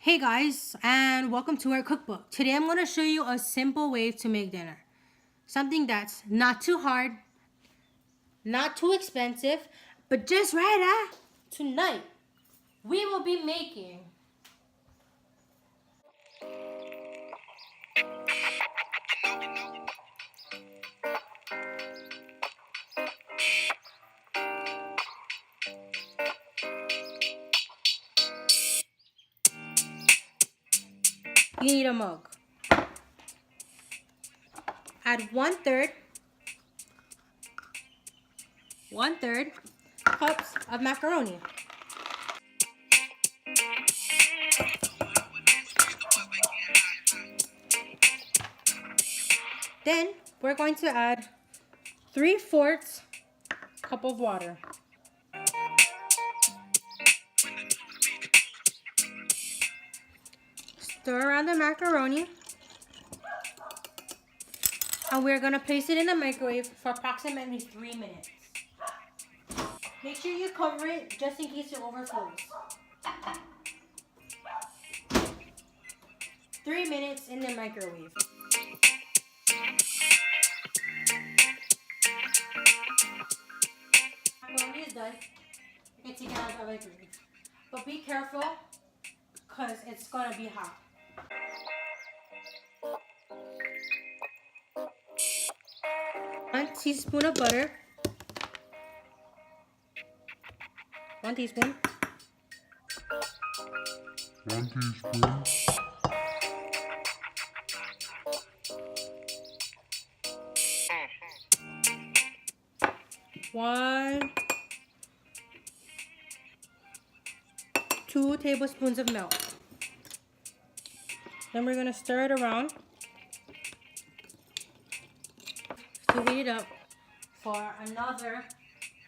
Hey guys, and welcome to our cookbook. Today I'm going to show you a simple way to make dinner. Something that's not too hard, not too expensive, but just right. Tonight, we will be making you need a mug. Add one-third cups of macaroni. Then we're going to add 3/4 cup of water. Stir around the macaroni. And we're going to place it in the microwave for approximately 3 minutes. Make sure you cover it just in case it overflows. 3 minutes in the microwave. Macaroni is done. You can take it out of the microwave. But be careful because it's going to be hot. One teaspoon of butter. 1 teaspoon. 1 teaspoon. 2 tablespoons of milk. Then we're going to stir it around to heat it up for another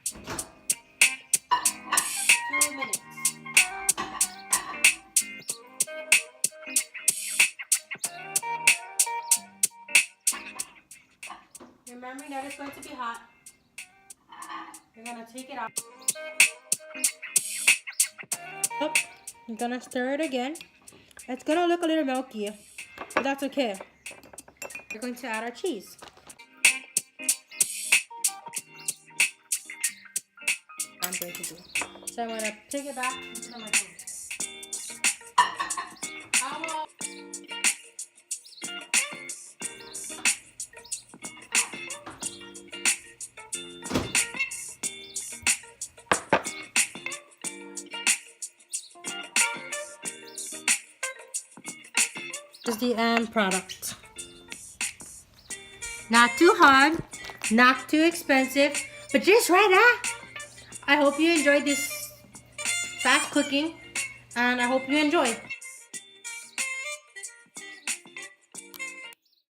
2 minutes. Remembering that it's going to be hot, you're going to take it out. You're going to stir it again. It's going to look a little milky, but that's okay. We're going to add our cheese. I'm going to do. So I'm going to take it back into the microwave. This is the end product. Not too hard, not too expensive, but just right. I hope you enjoyed this fast cooking, and I hope you enjoy.